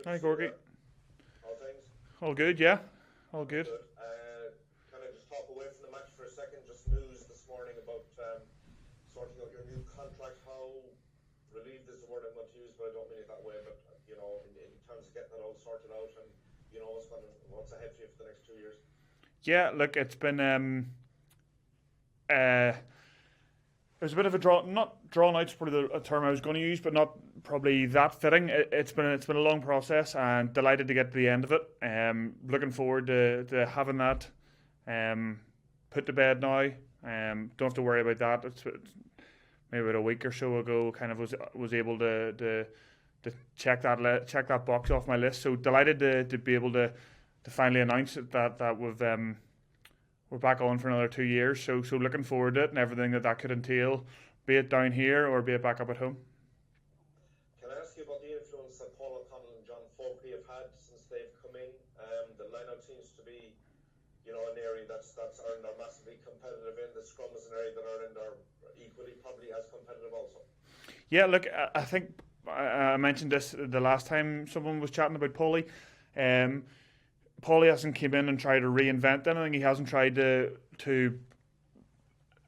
Hi, Gorky. All things? All good, yeah. All good. Good. Can I just talk away from the match for a second? Just news this morning about sorting out your new contract. How relieved is the word I'm going to use, but I don't mean it that way. But in terms of getting it all sorted out, and what's ahead for you for the next 2 years. Yeah, look, it's been uh, it was a bit of a not drawn out's probably a term I was going to use, but not probably that fitting. It's been a long process, and delighted to get to the end of it. Looking forward to having that put to bed now. Don't have to worry about that. It's maybe about a week or so ago, kind of was able to check that box off my list. So delighted to be able to finally announce it, that we're back on for another 2 years. So looking forward to it and everything that could entail, be it down here or be it back up at home. Can I ask you about the influence that Paul O'Connell and John Folkley have had since they've come in? The lineup seems to be, an area that's Ireland are massively competitive in. The scrum is an area that Ireland are equally probably as competitive also. Yeah, look, I think I mentioned this the last time someone was chatting about Paulie. Paulie hasn't came in and tried to reinvent anything. He hasn't tried to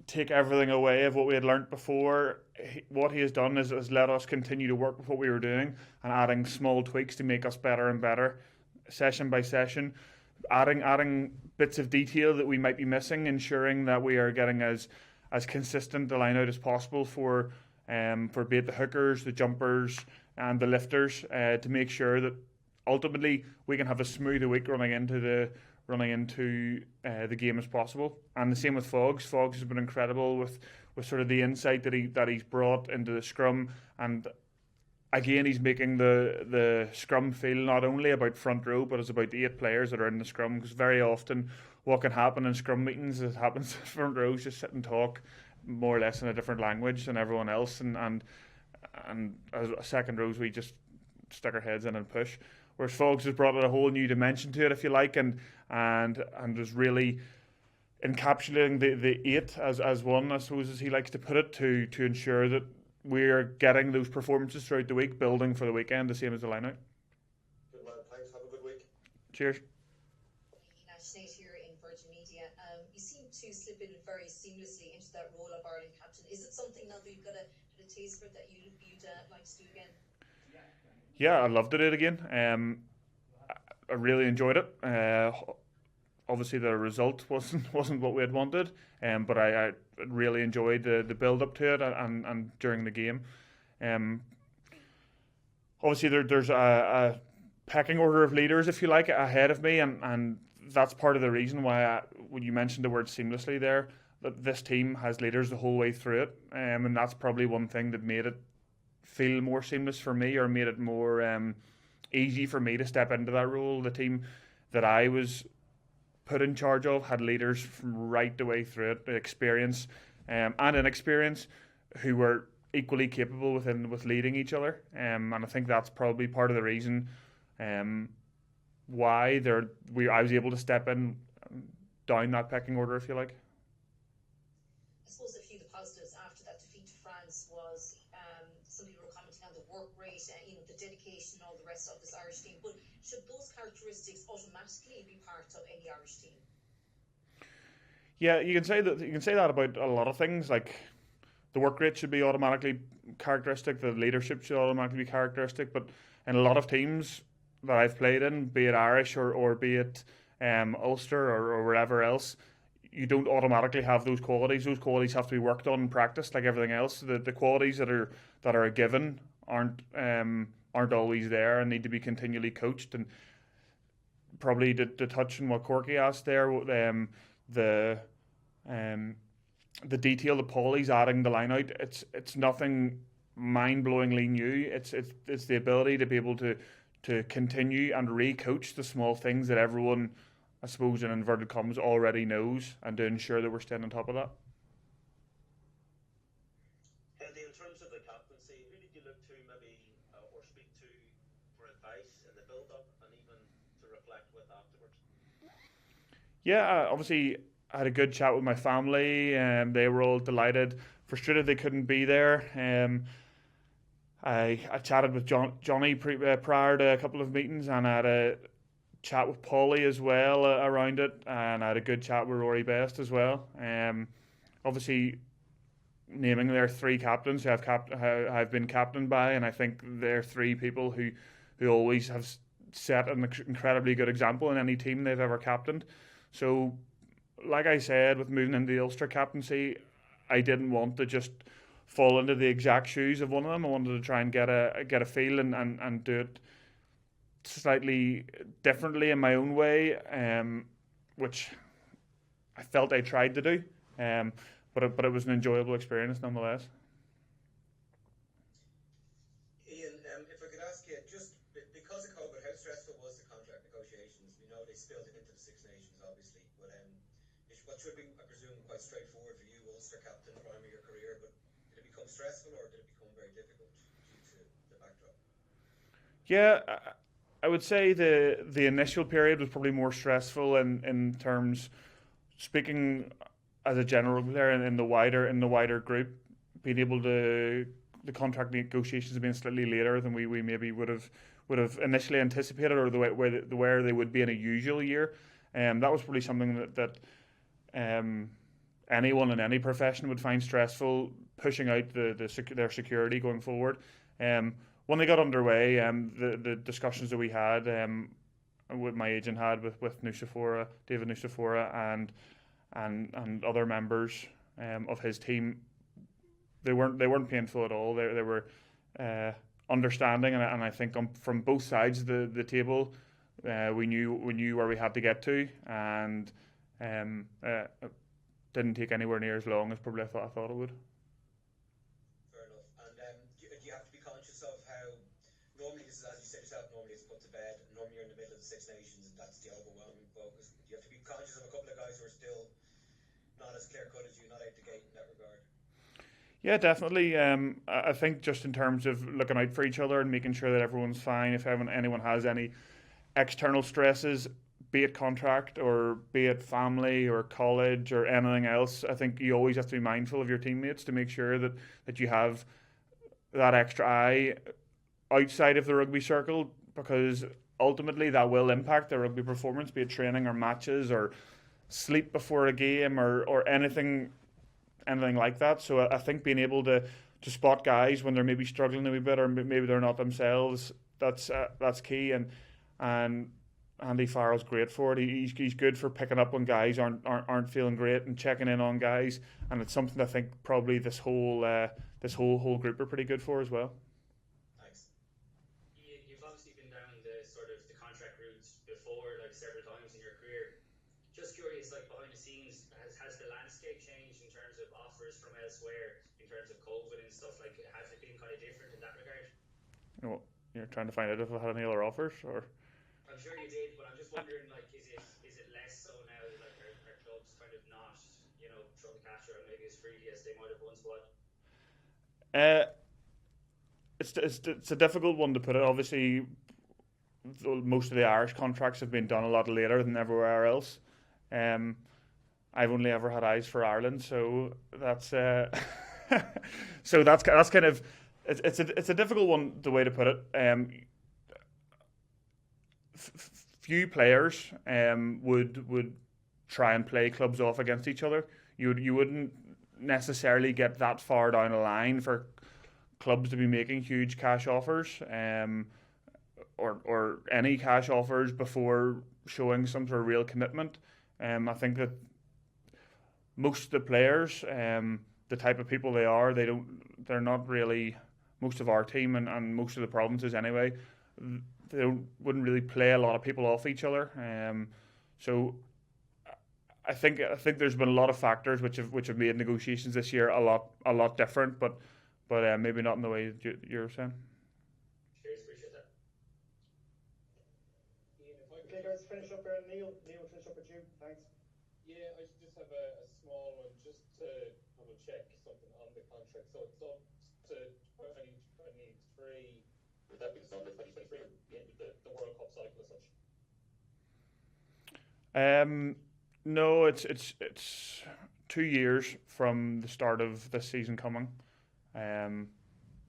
take everything away of what we had learnt before. What he has done is let us continue to work with what we were doing and adding small tweaks to make us better and better, session by session, adding bits of detail that we might be missing, ensuring that we are getting as consistent a line out as possible for be it the hookers, the jumpers, and the lifters, to make sure that ultimately we can have as smooth a week running into the game as possible. And the same with Foggs. Foggs has been incredible with sort of the insight that he's brought into the scrum, and again he's making the scrum feel not only about front row but it's about the 8 players that are in the scrum, because very often what can happen in scrum meetings is happens front rows just sit and talk more or less in a different language than everyone else, and as second rows we just stick our heads in and push. Whereas Foggs has brought a whole new dimension to it, if you like, and is really encapsulating the 8 as one, I suppose, as he likes to put it, to ensure that we're getting those performances throughout the week, building for the weekend, the same as the line-out. Good man, thanks. Have a good week. Cheers. Sinead here in Virgin Media. You seem to slip in very seamlessly into that role of Ireland captain. Is it something now that you've got a taste for it that you'd like to do again? Yeah, I'd love to do it again. I really enjoyed it. Obviously, the result wasn't what we had wanted, but I really enjoyed the build up to it and during the game. Obviously, there's a pecking order of leaders, if you like, ahead of me, and that's part of the reason why when you mentioned the word seamlessly there, that this team has leaders the whole way through it, and that's probably one thing that made it feel more seamless for me, or made it more easy for me to step into that role. The team that I was put in charge of had leaders from right the way through it, experience and inexperience, who were equally capable with leading each other, and I think that's probably part of the reason why I was able to step in down that pecking order, if you like. I suppose a few of the positives after that defeat to France was some people were commenting on the work rate, the dedication, all the rest of this Irish team. But should those characteristics automatically be part of any Irish team? Yeah, you can say that about a lot of things. Like the work rate should be automatically characteristic, the leadership should automatically be characteristic. But in a lot of teams that I've played in, be it Irish or be it Ulster or wherever else, you don't automatically have those qualities. Those qualities have to be worked on and practiced, like everything else. The qualities that are a given aren't always there and need to be continually coached. And probably to touch on what Corky asked there, the detail that Paulie's adding the line out, it's nothing mind-blowingly new. It's the ability to be able to continue and re-coach the small things that everyone, I suppose in inverted commas, already knows, and to ensure that we're staying on top of that. Andy, in terms of the captaincy, who did you look to maybe or speak to for advice in the build-up and even to reflect with afterwards? Yeah, obviously I had a good chat with my family, and they were all delighted. Frustrated they couldn't be there. I chatted with Johnny prior to a couple of meetings, and I had a chat with Paulie as well around it, and I had a good chat with Rory Best as well. Obviously, naming their three captains who I've been captained by, and I think they're three people who always have set an incredibly good example in any team they've ever captained. So, like I said, with moving into the Ulster captaincy, I didn't want to just fall into the exact shoes of one of them. I wanted to try and get a feel and do it slightly differently in my own way, which I felt I tried to do. But it was an enjoyable experience nonetheless. Iain, if I could ask you, just because of COVID, how stressful was the contract negotiations? We know they spilled into the Six Nations, obviously, but what should be, I presume, quite straightforward for you, Ulster captain, prime of your career, but did it become stressful or did it become very difficult due to the backdrop? Yeah, I would say the initial period was probably more stressful in terms, speaking as a general player in the wider group, being able to, the contract negotiations have been slightly later than we maybe would have initially anticipated, or where they would be in a usual year. That was probably something that anyone in any profession would find stressful, pushing out their security going forward. When they got underway, the discussions that we had, with my agent had with David Nucifora, and other members of his team, they weren't painful at all. They were understanding, and I think from both sides of the table, we knew where we had to get to, and it didn't take anywhere near as long as probably I thought it would. Fair enough. And do you have to be conscious of how, normally this is, as you said yourself, normally it's put to bed, and normally you're in the middle of the Six Nations and that's the overwhelming focus. Do you have to be conscious of a couple of guys who are still not as clear cut as you, not out the gate in that regard? Yeah, definitely. I think just in terms of looking out for each other and making sure that everyone's fine. If anyone has any external stresses, be it contract or be it family or college or anything else, I think you always have to be mindful of your teammates to make sure that you have that extra eye outside of the rugby circle, because ultimately that will impact their rugby performance, be it training or matches or sleep before a game or anything like that. So I think being able to spot guys when they're maybe struggling a wee bit or maybe they're not themselves, that's key. And Andy Farrell's great for it. He's good for picking up when guys aren't feeling great and checking in on guys, and it's something I think probably this whole group are pretty good for as well. Thanks. You've obviously been down the sort of the contract routes before, like several times in your career. Just curious, like behind the scenes, has the landscape changed in terms of offers from elsewhere, in terms of COVID and stuff? Like, has it been kind of different in that regard? You know, you're trying to find out if I had any other offers, or? I'm sure you did, but I'm just wondering, like, is it less so now? Like, are clubs kind of not, throwing the cash around maybe as freely as they might have once would? It's a difficult one to put it. Obviously, most of the Irish contracts have been done a lot later than everywhere else. I've only ever had eyes for Ireland, so that's that's kind of it's a difficult one, the way to put it. Few players would try and play clubs off against each other. You wouldn't necessarily get that far down the line for clubs to be making huge cash offers, or any cash offers before showing some sort of real commitment. I think that most of the players, the type of people they are, they're not really, most of our team and most of the provinces anyway, they wouldn't really play a lot of people off each other. So I think there's been a lot of factors which have made negotiations this year a lot different, but maybe not in the way you're saying. Cheers, appreciate that. Iain, if I could guys finish up here, Neil, finish up with you. Thanks. Yeah, I just have a small one just to double check something on the contract. So it's up to 2023. Would that be the start of 2023, the end of the World Cup cycle as such? No, it's 2 years from the start of this season coming.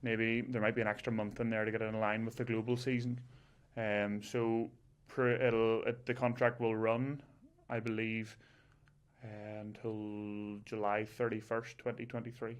maybe there might be an extra month in there to get it in line with the global season. So the contract will run, I believe, until July 31st, 2023.